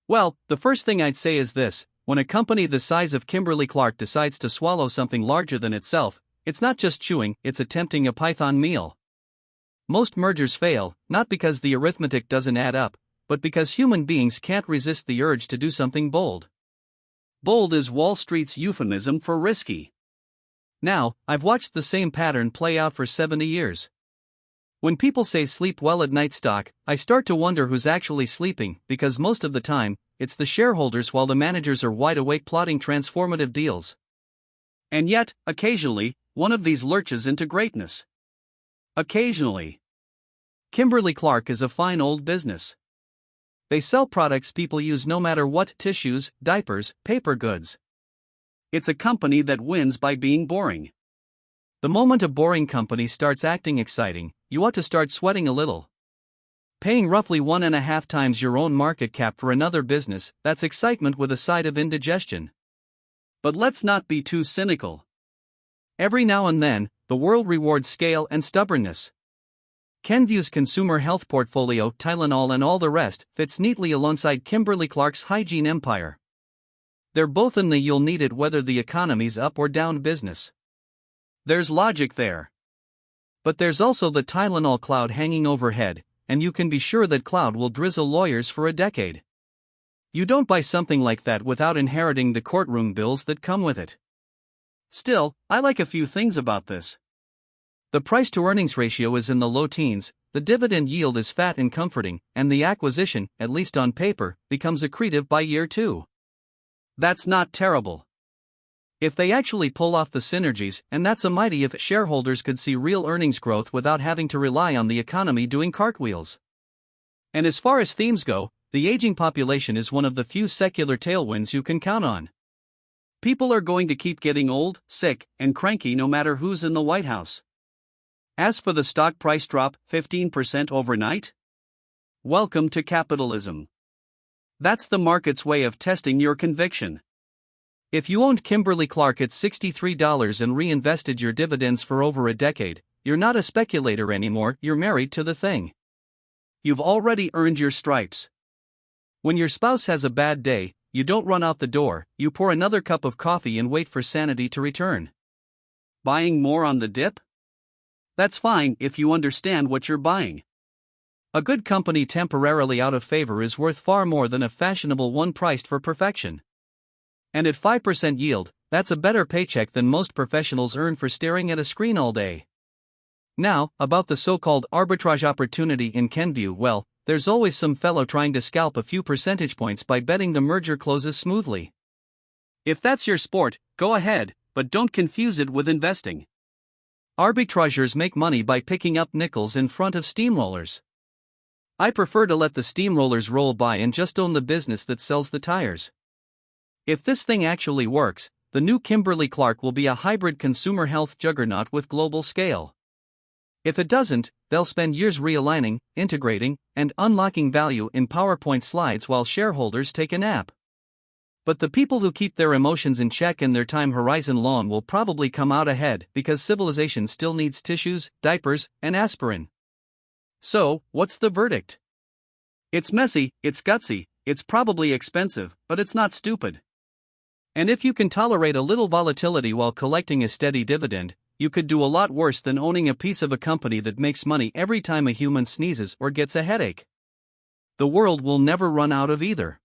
Well, the first thing I'd say is this: when a company the size of Kimberly-Clark decides to swallow something larger than itself, it's not just chewing, it's attempting a python meal. Most mergers fail, not because the arithmetic doesn't add up, but because human beings can't resist the urge to do something bold. Bold is Wall Street's euphemism for risky. Now, I've watched the same pattern play out for 70 years. When people say sleep well at night stock, I start to wonder who's actually sleeping, because most of the time, it's the shareholders while the managers are wide awake plotting transformative deals. And yet, occasionally, one of these lurches into greatness. Occasionally. Kimberly-Clark is a fine old business. They sell products people use no matter what: tissues, diapers, paper goods. It's a company that wins by being boring. The moment a boring company starts acting exciting, you ought to start sweating a little. Paying roughly 1.5 times your own market cap for another business, that's excitement with a side of indigestion. But let's not be too cynical. Every now and then, the world rewards scale and stubbornness. Kenvue's consumer health portfolio, Tylenol and all the rest, fits neatly alongside Kimberly-Clark's hygiene empire. They're both in the you'll need it whether the economy's up or down business. There's logic there. But there's also the Tylenol cloud hanging overhead, and you can be sure that cloud will drizzle lawyers for a decade. You don't buy something like that without inheriting the courtroom bills that come with it. Still, I like a few things about this. The price-to-earnings ratio is in the low teens, the dividend yield is fat and comforting, and the acquisition, at least on paper, becomes accretive by year 2. That's not terrible. If they actually pull off the synergies, and that's a mighty if, shareholders could see real earnings growth without having to rely on the economy doing cartwheels. And as far as themes go, the aging population is one of the few secular tailwinds you can count on. People are going to keep getting old, sick, and cranky no matter who's in the White House. As for the stock price drop, 15% overnight? Welcome to capitalism. That's the market's way of testing your conviction. If you owned Kimberly-Clark at $63 and reinvested your dividends for over a decade, you're not a speculator anymore, you're married to the thing. You've already earned your stripes. When your spouse has a bad day, you don't run out the door, you pour another cup of coffee and wait for sanity to return. Buying more on the dip? That's fine if you understand what you're buying. A good company temporarily out of favor is worth far more than a fashionable one priced for perfection. And at 5% yield, that's a better paycheck than most professionals earn for staring at a screen all day. Now, about the so-called arbitrage opportunity in Kenvue, well, there's always some fellow trying to scalp a few percentage points by betting the merger closes smoothly. If that's your sport, go ahead, but don't confuse it with investing. Arbitrageurs make money by picking up nickels in front of steamrollers. I prefer to let the steamrollers roll by and just own the business that sells the tires. If this thing actually works, the new Kimberly-Clark will be a hybrid consumer health juggernaut with global scale. If it doesn't, they'll spend years realigning, integrating, and unlocking value in PowerPoint slides while shareholders take a nap. But the people who keep their emotions in check and their time horizon long will probably come out ahead because civilization still needs tissues, diapers, and aspirin. So, what's the verdict? It's messy, it's gutsy, it's probably expensive, but it's not stupid. And if you can tolerate a little volatility while collecting a steady dividend, you could do a lot worse than owning a piece of a company that makes money every time a human sneezes or gets a headache. The world will never run out of either.